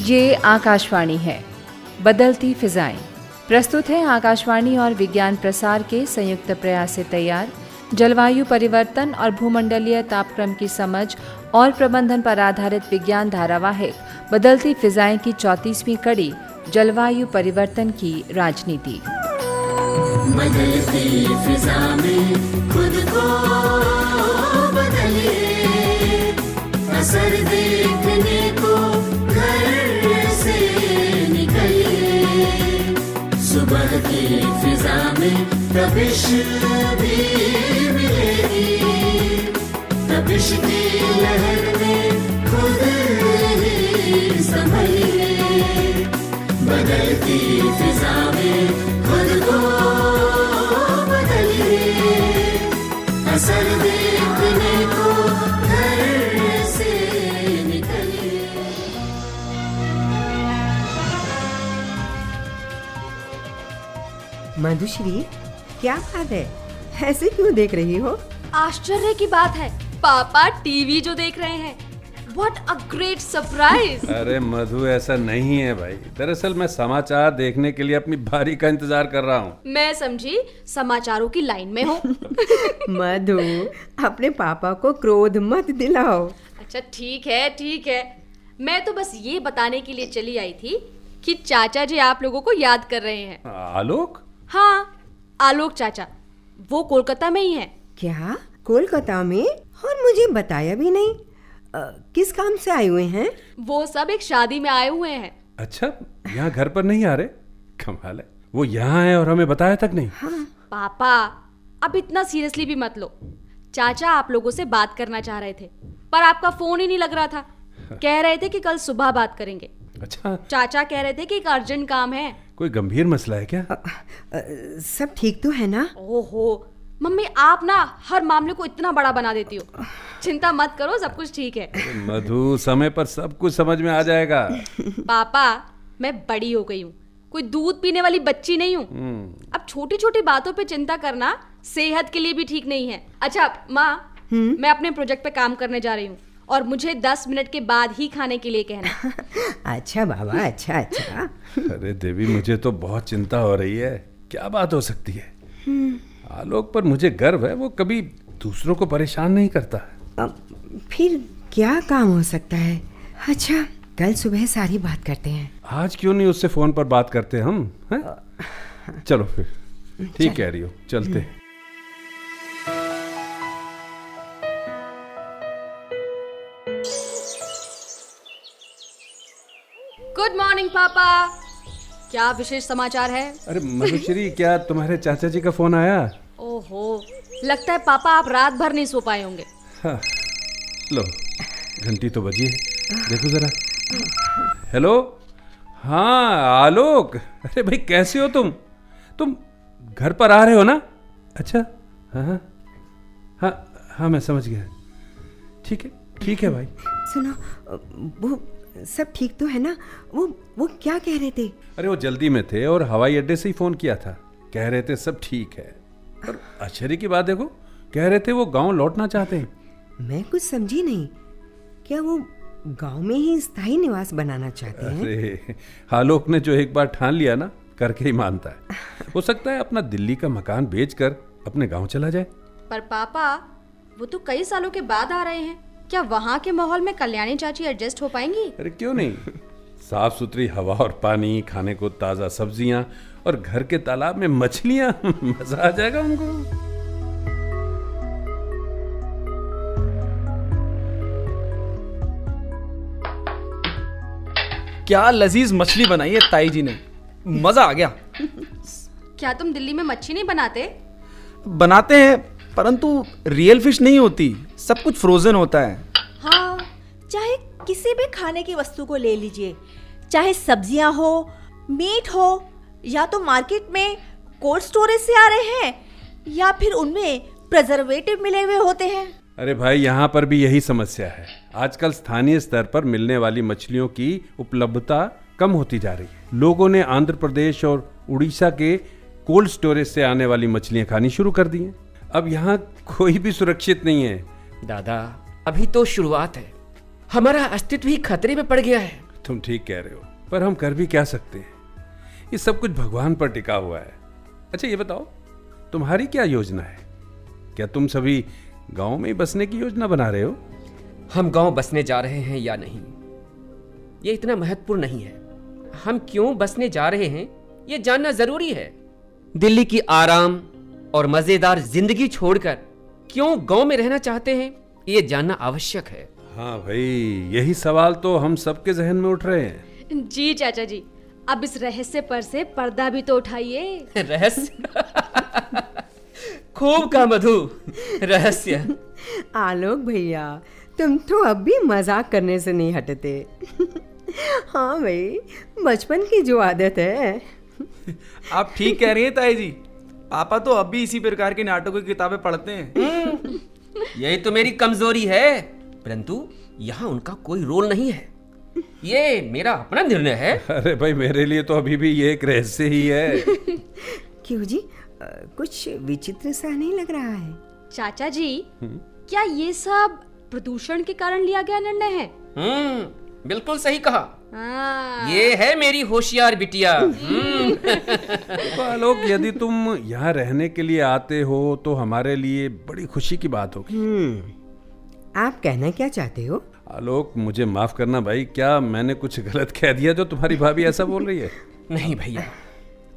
ये आकाशवाणी है, बदलती फिजाएं। प्रस्तुत है आकाशवाणी और विज्ञान प्रसार के संयुक्त प्रयास से तैयार जलवायु परिवर्तन और भूमंडलीय तापक्रम की समझ और प्रबंधन पर आधारित विज्ञान धारावाहिक बदलती फिजाएं की 34वीं कड़ी, जलवायु परिवर्तन की राजनीति। बदलती फिजा में खुद को बदलिए, असर देखने को घर से निकलिए। सुबह की फिजा में तपिश भी मिलेगी, तपिश की लहर में खुद ही संभलिए। बदलती फिजा में खुद को बदलिए, असर देखने को घर से निकलिए। मधुश्री, क्या बात है, ऐसे क्यों देख रही हो? आश्चर्य की बात है, पापा टीवी जो देख रहे हैं। What a great surprise! अरे मधु, ऐसा नहीं है भाई। दरअसल मैं समाचार देखने के लिए अपनी बारी का इंतजार कर रहा हूँ। मैं समझी समाचारों की लाइन में हूँ। मधु, अपने पापा को क्रोध मत दिलाओ। अच्छा ठीक है। मैं तो बस ये बताने के लिए चली आई थी कि चाचा जी आप लोगों को याद कर रहे हैं। आलोक? हाँ, आलोक चाचा, वो कोलकाता में ही है। क्या, कोलकाता में? और मुझे बताया भी नहीं। किस काम से आए हुए हैं? वो सब एक शादी में आए हुए हैं। अच्छा, यहाँ घर पर नहीं आ रहे? कमाल है, वो यहाँ है और हमें बताया तक नहीं। हाँ। पापा, अब इतना सीरियसली भी मत लो। चाचा आप लोगों से बात करना चाह रहे थे, पर आपका फोन ही नहीं लग रहा था। कह रहे थे कि कल सुबह बात करेंगे। अच्छा, चाचा कह रहे थे कि एक अर्जेंट काम है। कोई गंभीर मसला है क्या? सब ठीक तो है ना? ओहो मम्मी, आप ना हर मामले को इतना बड़ा बना देती हो। चिंता मत करो, सब कुछ ठीक है। मधु, समय पर सब कुछ समझ में आ जाएगा। पापा, मैं बड़ी हो गई हूँ, कोई दूध पीने वाली बच्ची नहीं हूँ। अब छोटी छोटी बातों पे चिंता करना सेहत के लिए भी ठीक नहीं है। अच्छा माँ, मैं अपने प्रोजेक्ट पे काम करने जा रही हूँ और मुझे 10 मिनट के बाद ही खाने के लिए कहना। अच्छा बाबा, अच्छा। अरे देवी, मुझे तो बहुत चिंता हो रही है। क्या बात हो सकती है? आलोक पर मुझे गर्व है, वो कभी दूसरों को परेशान नहीं करता। फिर क्या काम हो सकता है? अच्छा, कल सुबह सारी बात करते हैं। आज क्यों नहीं उससे फोन पर बात करते हम, हैं? चलो फिर, ठीक कह रही हो, चलते हैं। गुड मॉर्निंग पापा, क्या विशेष समाचार है? अरे मधुश्री, क्या तुम्हारे चाचा जी का फोन आया? ओहो, लगता है पापा आप रात भर नहीं सो पाए होंगे। हाँ, लो घंटी तो बजी है, देखो जरा। हेलो, हाँ आलोक, अरे भाई कैसे हो तुम घर पर आ रहे हो ना? अच्छा, हाँ मैं समझ गया। ठीक है भाई। सुनो, वो सब ठीक तो है ना? वो क्या कह रहे थे? अरे वो जल्दी में थे और हवाई अड्डे से ही फोन किया था। कह रहे थे सब ठीक है। और आश्चर्य की बात देखो, कह रहे थे वो गांव लौटना चाहते हैं। मैं कुछ समझी नहीं। क्या वो गांव में ही स्थायी निवास बनाना चाहते हैं? अरे आलोक ने जो एक बार ठान लिया ना, करके ही मानता है। हो सकता है अपना दिल्ली का मकान बेचकर अपने गांव चला जाए। पर पापा, वो तो कई सालों के बाद आ रहे हैं, क्या वहाँ के माहौल में कल्याणी चाची एडजस्ट हो पाएंगी? अरे क्यों नहीं, साफ सुथरी हवा और पानी, खाने को ताज़ा सब्जियां और घर के तालाब में मछलियां, मजा आ जाएगा उनको। क्या लजीज मछली बनाई है ताई जी ने, मजा आ गया। क्या तुम दिल्ली में मच्छी नहीं बनाते? बनाते हैं, परंतु रियल फिश नहीं होती, सब कुछ फ्रोजन होता है। हाँ, चाहे किसी भी खाने की वस्तु को ले लीजिए, चाहे सब्जियां हो, मीट हो, या तो मार्केट में कोल्ड स्टोरेज से आ रहे हैं या फिर उनमें प्रिजर्वेटिव मिले हुए होते हैं। अरे भाई, यहाँ पर भी यही समस्या है। आजकल स्थानीय स्तर पर मिलने वाली मछलियों की उपलब्धता कम होती जा रही है। लोगों ने आंध्र प्रदेश और उड़ीसा के कोल्ड स्टोरेज से आने वाली मछलियां खानी शुरू कर दी हैं। अब यहाँ कोई भी सुरक्षित नहीं है। दादा, अभी तो शुरुआत है, हमारा अस्तित्व ही खतरे में पड़ गया है। तुम ठीक कह रहे हो, पर हम कर भी क्या सकते हैं? ये सब कुछ भगवान पर टिका हुआ है। अच्छा ये बताओ, तुम्हारी क्या योजना है? क्या तुम सभी गांव में ही बसने की योजना बना रहे हो? हम गांव बसने जा रहे हैं या नहीं, ये इतना महत्वपूर्ण नहीं है। हम क्यों बसने जा रहे हैं ये जानना जरूरी है। दिल्ली की आराम और मजेदार जिंदगी छोड़कर क्यों गांव में रहना चाहते हैं ये जानना आवश्यक है। हाँ भाई, यही सवाल तो हम सबके जहन में उठ रहे हैं। जी चाचा जी, अब इस रहस्य पर से पर्दा भी तो उठाइए। रहस्य खूब का मधु, रहस्य। आलोक भैया, तुम तो अब भी मजाक करने से नहीं हटते। हाँ भाई, बचपन की जो आदत है। आप ठीक कह रही हैं ताई जी, पापा तो अब भी इसी प्रकार के नाटकों की किताबें पढ़ते हैं। यही तो मेरी कमजोरी है, परंतु यहाँ उनका कोई रोल नहीं है। ये मेरा अपना निर्णय है। अरे भाई, मेरे लिए तो अभी भी ये एक रहस्य ही है। क्यों जी, कुछ विचित्र सा नहीं लग रहा है? चाचा जी, क्या ये सब प्रदूषण के कारण लिया गया निर्णय है? बिल्कुल सही कहा। हाँ। ये है मेरी होशियार बिटिया। तो आलोक, यदि तुम यहाँ रहने के लिए आते हो तो हमारे लिए बड़ी खुशी की बात होगी। आप कहना क्या चाहते हो? आलोक, मुझे माफ करना भाई, क्या मैंने कुछ गलत कह दिया जो तुम्हारी भाभी ऐसा बोल रही है? नहीं भैया,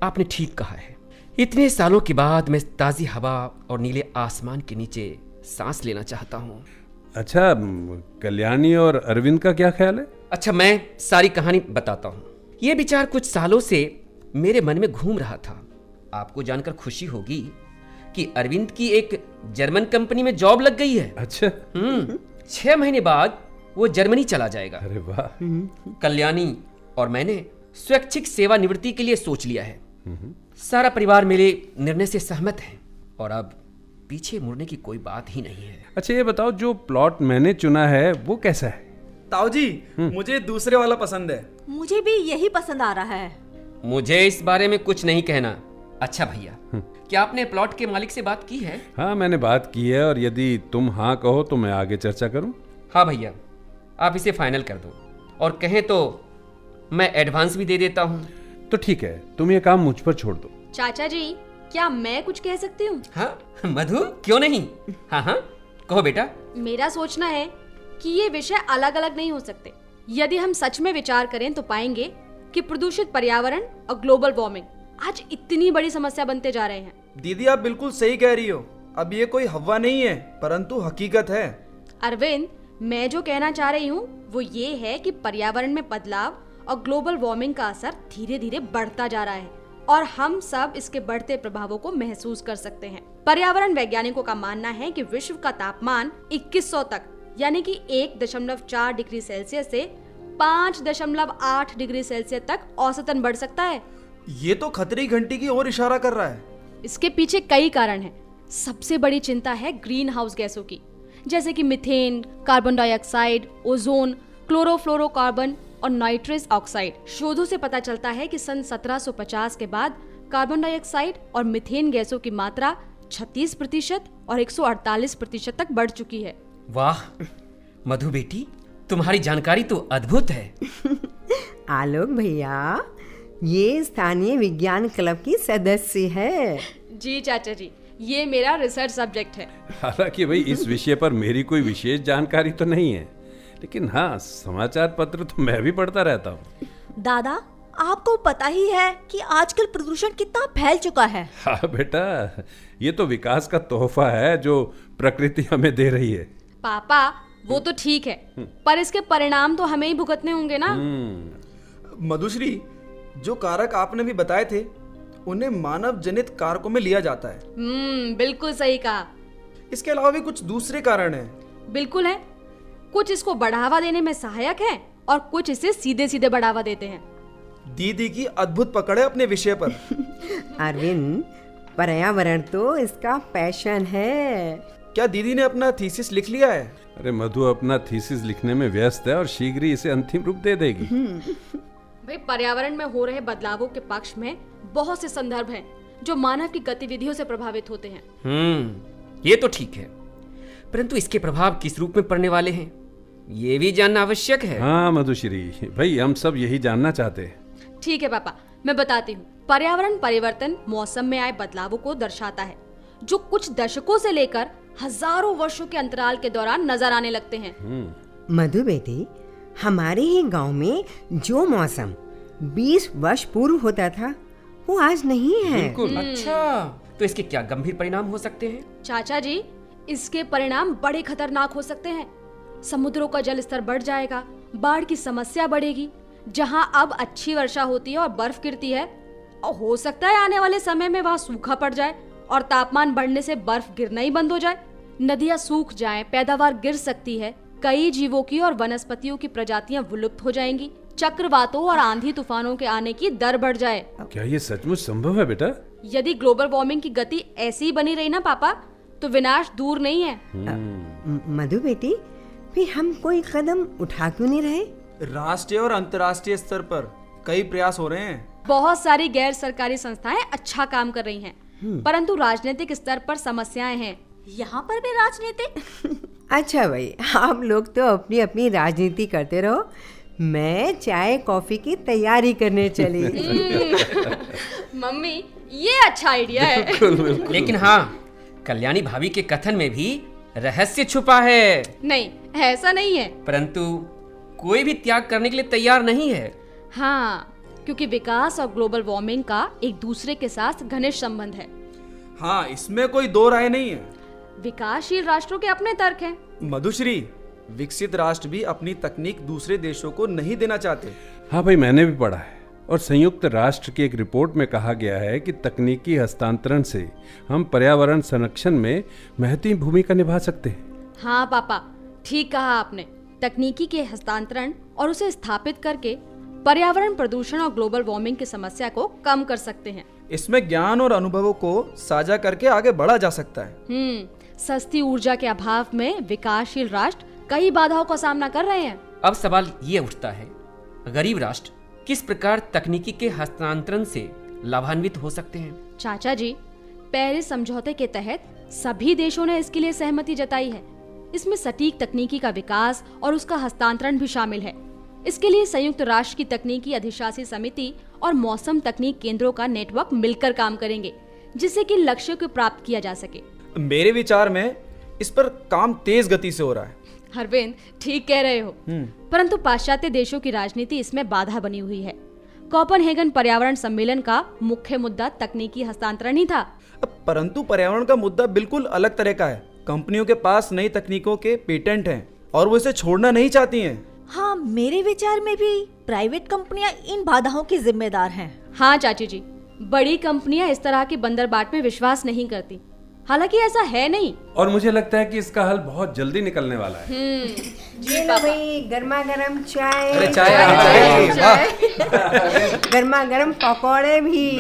आपने ठीक कहा है। इतने सालों के बाद मैं ताजी हवा और नीले आसमान के नीचे सांस लेना चाहता हूँ। अच्छा, कल्याणी और अरविंद का क्या ख्याल है? अच्छा, मैं सारी कहानी बताता हूँ। ये विचार कुछ सालों से मेरे मन में घूम रहा था। आपको जानकर खुशी होगी कि अरविंद की एक जर्मन कंपनी में जॉब लग गई है। अच्छा। 6 महीने बाद वो जर्मनी चला जाएगा। अरे वाह। कल्याणी और मैंने स्वैच्छिक सेवानिवृत्ति के लिए सोच लिया है। सारा परिवार मेरे निर्णय से सहमत है और अब पीछे मुड़ने की कोई बात ही नहीं है। अच्छा ये बताओ, जो प्लॉट मैंने चुना है वो कैसा है? ताऊ जी, मुझे दूसरे वाला पसंद है। मुझे भी यही पसंद आ रहा है। मुझे इस बारे में कुछ नहीं कहना। अच्छा भैया, क्या आपने प्लॉट के मालिक से बात की है? हाँ, मैंने बात की है, और यदि तुम हाँ कहो तो मैं आगे चर्चा करूं। हाँ भैया, आप इसे फाइनल कर दो, और कहें तो मैं एडवांस भी दे देता हूँ। तो ठीक है, तुम ये काम मुझ पर छोड़ दो। चाचा जी, क्या मैं कुछ कह सकती हूँ? हाँ मधु, क्यों नहीं। हाँ हाँ, कहो बेटा। मेरा सोचना है कि ये विषय अलग अलग नहीं हो सकते। यदि हम सच में विचार करें तो पाएंगे कि प्रदूषित पर्यावरण और ग्लोबल वार्मिंग आज इतनी बड़ी समस्या बनते जा रहे हैं। दीदी, आप बिल्कुल सही कह रही हो। अब ये कोई हवा नहीं है, परंतु हकीकत है। अरविंद, मैं जो कहना चाह रही हूँ वो ये है कि पर्यावरण में बदलाव और ग्लोबल वार्मिंग का असर धीरे धीरे बढ़ता जा रहा है और हम सब इसके बढ़ते प्रभावों को महसूस कर सकते हैं। पर्यावरण वैज्ञानिकों का मानना है कि विश्व का तापमान 2100 तक, यानी कि 1.4 डिग्री सेल्सियस से 5.8 डिग्री सेल्सियस तक औसतन बढ़ सकता है। ये तो खतरे की घंटी की ओर इशारा कर रहा है। इसके पीछे कई कारण हैं। सबसे बड़ी चिंता है ग्रीन हाउस गैसों की, जैसे कि methane, carbon dioxide, ozone, chlorofluorocarbon और नाइट्रस ऑक्साइड। शोधों से पता चलता है कि सन 1750 के बाद कार्बन डाइऑक्साइड और मीथेन गैसों की मात्रा 36% और 148% तक बढ़ चुकी है। वाह मधु बेटी, तुम्हारी जानकारी तो अद्भुत है। आलोक भैया, ये स्थानीय विज्ञान क्लब की सदस्य है। जी चाचा जी, ये मेरा रिसर्च सब्जेक्ट है। हालांकि भाई इस विषय पर मेरी कोई विशेष जानकारी तो नहीं है, लेकिन हाँ, समाचार पत्र तो मैं भी पढ़ता रहता हूँ। दादा, आपको पता ही है कि आजकल प्रदूषण कितना फैल चुका है। हाँ बेटा, ये तो विकास का तोहफा है जो प्रकृति हमें दे रही है। पापा, वो तो ठीक है, पर इसके परिणाम तो हमें ही भुगतने होंगे ना। मधुश्री, जो कारक आपने भी बताए थे उन्हें मानव जनित कारकों में लिया जाता है। बिल्कुल सही कहा। इसके अलावा भी कुछ दूसरे कारण हैं। बिल्कुल है, कुछ इसको बढ़ावा देने में सहायक है और कुछ इसे सीधे सीधे बढ़ावा देते हैं। दीदी की अद्भुत पकड़ है अपने विषय पर। अरविंद, पर्यावरण तो इसका पैशन है। क्या दीदी ने अपना थीसिस लिख लिया है? अरे मधु अपना थीसिस लिखने में व्यस्त है और शीघ्र ही इसे अंतिम रूप दे देगी। भाई, पर्यावरण में हो रहे बदलावों के पक्ष में बहुत से संदर्भ हैं जो मानव की गतिविधियों से प्रभावित होते हैं। ये तो ठीक है, परंतु इसके प्रभाव किस रूप में पड़ने वाले हैं ये भी जानना आवश्यक है। हाँ मधुश्री भाई, हम सब यही जानना चाहते हैं। ठीक है पापा, मैं बताती हूँ। पर्यावरण परिवर्तन मौसम में आए बदलावों को दर्शाता है, जो कुछ दशकों से लेकर हजारों वर्षों के अंतराल के दौरान नजर आने लगते हैं। मधु बेटी, हमारे ही गांव में जो मौसम 20 वर्ष पूर्व होता था वो आज नहीं है। बिल्कुल। अच्छा, तो इसके क्या गंभीर परिणाम हो सकते हैं? चाचा जी, इसके परिणाम बड़े खतरनाक हो सकते हैं। समुद्रों का जल स्तर बढ़ जाएगा, बाढ़ की समस्या बढ़ेगी। जहां अब अच्छी वर्षा होती है और बर्फ गिरती है, और हो सकता है आने वाले समय में वहां सूखा पड़ जाए और तापमान बढ़ने से बर्फ गिरना ही बंद हो जाए। नदियां सूख जाएं, पैदावार गिर सकती है, कई जीवों की और वनस्पतियों की प्रजातियां विलुप्त हो जाएंगी, चक्रवातों और आंधी तूफानों के आने की दर बढ़ जाए। क्या ये सचमुच संभव है बेटा? यदि ग्लोबल वार्मिंग की गति ऐसी ही बनी रही ना पापा, तो विनाश दूर नहीं है। मधु बेटी, फिर हम कोई कदम उठा क्यों नहीं रहे? राष्ट्रीय और अंतर्राष्ट्रीय स्तर पर कई प्रयास हो रहे हैं। बहुत सारी गैर सरकारी संस्थाएं अच्छा काम कर रही हैं, परंतु राजनीतिक स्तर पर समस्याएं हैं। यहाँ पर भी राजनीति? अच्छा भाई, आप लोग तो अपनी अपनी राजनीति करते रहो, मैं चाय कॉफी की तैयारी करने चली। मम्मी, ये अच्छा आइडिया है। लेकिन हाँ, कल्याणी भाभी के कथन में भी रहस्य छुपा है। नहीं, ऐसा नहीं है। परंतु कोई भी त्याग करने के लिए तैयार नहीं है। हाँ, क्योंकि विकास और ग्लोबल वार्मिंग का एक दूसरे के साथ घनिष्ठ संबंध है। हाँ, इसमें कोई दो राय नहीं है। विकासशील राष्ट्रों के अपने तर्क हैं। मधुश्री, विकसित राष्ट्र भी अपनी तकनीक दूसरे देशों को नहीं देना चाहते। हाँ भाई, मैंने भी पढ़ा है, और संयुक्त राष्ट्र की एक रिपोर्ट में कहा गया है कि तकनीकी हस्तांतरण से हम पर्यावरण संरक्षण में महत्वपूर्ण भूमिका निभा सकते हैं। हाँ पापा, ठीक कहा आपने। तकनीकी के हस्तांतरण और उसे स्थापित करके पर्यावरण प्रदूषण और ग्लोबल वार्मिंग की समस्या को कम कर सकते हैं। इसमें ज्ञान और अनुभवों को साझा करके आगे बढ़ा जा सकता है। सस्ती ऊर्जा के अभाव में विकासशील राष्ट्र कई बाधाओं का सामना कर रहे हैं। अब सवाल ये उठता है, गरीब राष्ट्र किस प्रकार तकनीकी के हस्तांतरण से लाभान्वित हो सकते हैं? चाचा जी, पेरिस समझौते के तहत सभी देशों ने इसके लिए सहमति जताई है। इसमें सटीक तकनीकी का विकास और उसका हस्तांतरण भी शामिल है। इसके लिए संयुक्त राष्ट्र की तकनीकी अधिशासी समिति और मौसम तकनीक केंद्रों का नेटवर्क मिलकर काम करेंगे, जिससे कि लक्ष्य को प्राप्त किया जा सके। मेरे विचार में इस पर काम तेज गति से हो रहा है। हरविंद, ठीक कह रहे हो, परंतु पाश्चात्य देशों की राजनीति इसमें बाधा बनी हुई है। कोपेनहेगन पर्यावरण सम्मेलन का मुख्य मुद्दा तकनीकी हस्तांतरण ही था। परंतु पर्यावरण का मुद्दा बिल्कुल अलग तरह का है। कंपनियों के पास नई तकनीकों के पेटेंट हैं और वो इसे छोड़ना नहीं चाहती हैं। हाँ, मेरे विचार में भी प्राइवेट कंपनियां इन बाधाओं की जिम्मेदार हैं। हाँ चाची जी, बड़ी कंपनियां इस तरह के बंदरबाट में विश्वास नहीं करती। हालांकि ऐसा है नहीं, और मुझे लगता है कि इसका हल बहुत जल्दी निकलने वाला है। ये लो भाई, गर्मा गर्म चाय। अरे चाय, गर्मा गर्म पकौड़े भी।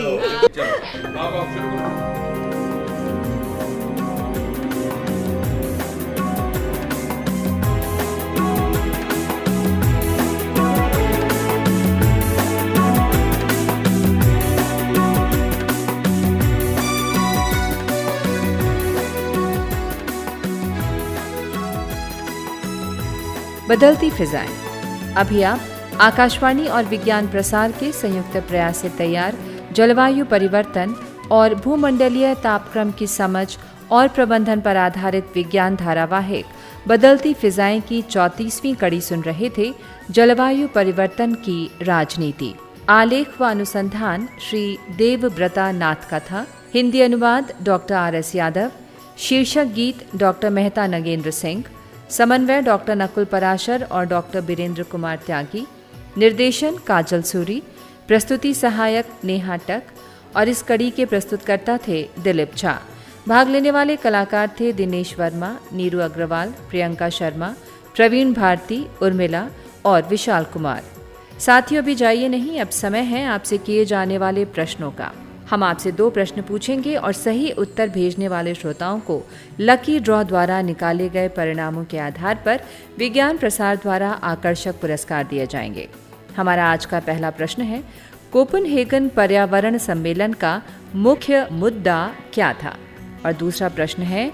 बदलती फिजाएं। अभी आप आकाशवाणी और विज्ञान प्रसार के संयुक्त प्रयास से तैयार जलवायु परिवर्तन और भूमंडलीय तापक्रम की समझ और प्रबंधन पर आधारित विज्ञान धारावाहिक बदलती फिजाएं की 34वीं कड़ी सुन रहे थे। जलवायु परिवर्तन की राजनीति। आलेख व अनुसंधान श्री देवव्रता नाथ का था। हिंदी अनुवाद डॉक्टर RS यादव। शीर्षक गीत डॉक्टर मेहता नगेंद्र सिंह। समन्वय डॉक्टर नकुल पराशर और डॉक्टर बीरेंद्र कुमार त्यागी। निर्देशन काजल सूरी। प्रस्तुति सहायक नेहा टक। और इस कड़ी के प्रस्तुतकर्ता थे दिलीप झा। भाग लेने वाले कलाकार थे दिनेश वर्मा, नीरू अग्रवाल, प्रियंका शर्मा, प्रवीण भारती, उर्मिला और विशाल कुमार। साथियों, भी जाइए नहीं, अब समय है आपसे किए जाने वाले प्रश्नों का। हम आपसे 2 प्रश्न पूछेंगे और सही उत्तर भेजने वाले श्रोताओं को लकी ड्रॉ द्वारा निकाले गए परिणामों के आधार पर विज्ञान प्रसार द्वारा आकर्षक पुरस्कार दिए जाएंगे। हमारा आज का पहला प्रश्न है, कोपेनहेगन पर्यावरण सम्मेलन का मुख्य मुद्दा क्या था? और दूसरा प्रश्न है,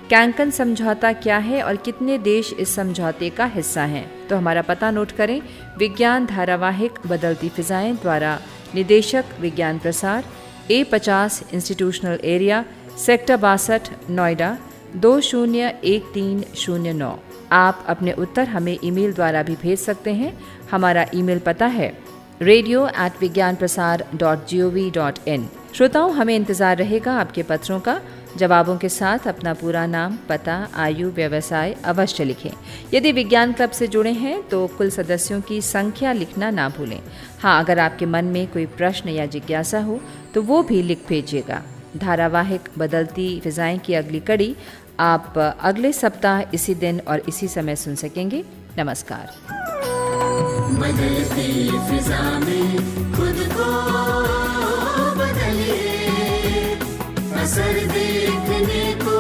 कैंकन समझौता क्या है और कितने देश इस समझौते का हिस्सा हैं? तो हमारा पता नोट करें। विज्ञान धारावाहिक बदलती फिजाएं द्वारा निदेशक विज्ञान प्रसार, A50 institutional area, sector 62, Noida 201309। आप अपने उत्तर हमें ईमेल द्वारा भी भेज सकते हैं। हमारा ईमेल पता है radio@vigyanprasar.gov.in। श्रोताओं, हमें इंतज़ार रहेगा आपके पत्रों का। जवाबों के साथ अपना पूरा नाम, पता, आयु, व्यवसाय अवश्य लिखें। यदि विज्ञान क्लब से जुड़े हैं तो कुल सदस्यों की संख्या लिखना ना भूलें। हाँ, अगर आपके मन में कोई प्रश्न या जिज्ञासा हो तो वो भी लिख भेजिएगा। धारावाहिक बदलती फिजाएं की अगली कड़ी आप अगले सप्ताह इसी दिन और इसी समय सुन सकेंगे। नमस्कार। बदलती फिजा में खुद को बदलिए, असर देखने को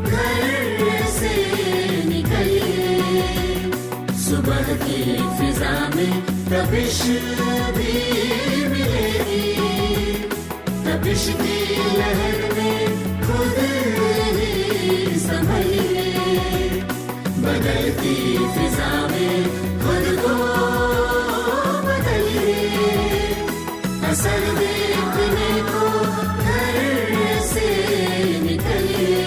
घर से निकलिए। सुबह की फिजा में तपिश भी मिलेगी, तपिश की लहर में खुद ही संभलिए। बदलती फिजा में खुद को बदलिए, असर देखने को घर से निकलिए।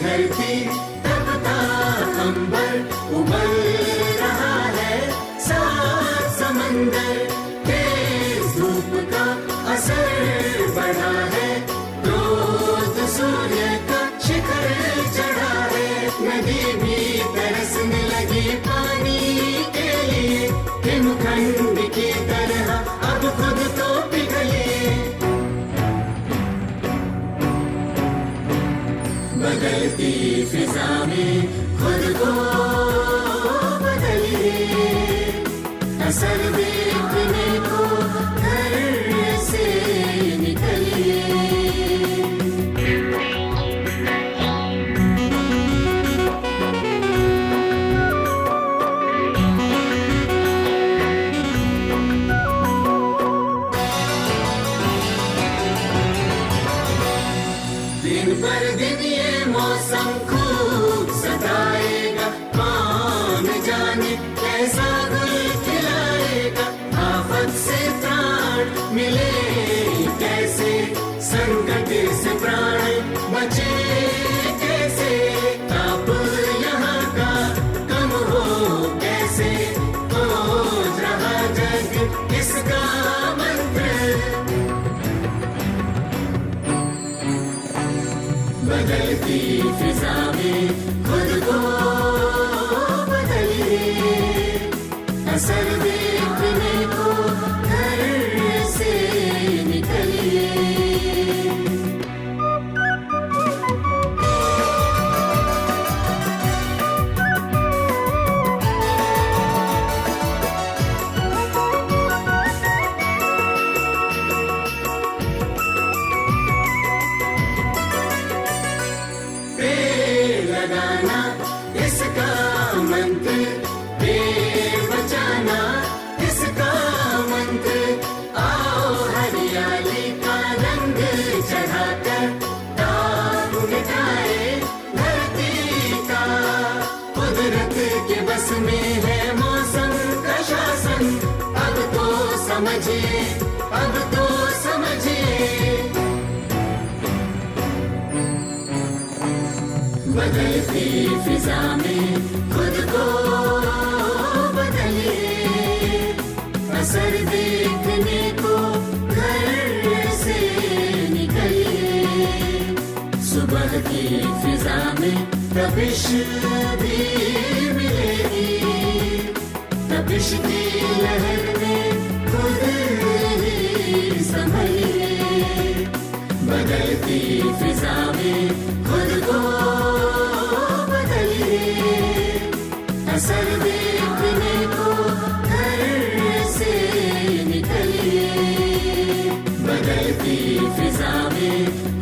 धरती तपता अंबर उबल रहा है, सात समंदर तेज धूप का असर बढ़ा है। क्रोध सूर्य का शिखर चढ़ा है, नदी भी तरसने लगी पानी के लिए। हिमखंड की तरह अब खुद तो पिघलिए। बदलती फिजा में खुद को बदलिए, असर देखने को घर से निकलिए। दिन पर दिन ये मौसम खूब सताएगा, कौन जाने कैसा गुल खिलाएगा। आफत से त्राण मिले कैसे, संकट से प्राण बचे कैसे। ताप यहाँ का कम हो कैसे, खोज रहा जग इसका मंत्र। बदलती फिजा में खुद को बदलिए, असर देखने को घर से निकलिए। लगाना इसका मंत्र, पेड़ बचाना इसका मंत्र। आओ हरियाली का रंग चढ़ाकर दाग मिटाए धरती का। कुदरत के बस में है मौसम का शासन, अब तो समझिए, अब तो समझिए। बदलती फिजा में खुद को बदलिए, असर देखने को घर से निकलिए। सुबह की फिजा में तपिश भी मिलेगी, तपिश की लहर में खुद ही संभलिए। बदलती फिजा में खुद को बदलिए, असर देखने को घर से निकलिए। चलती फिजा में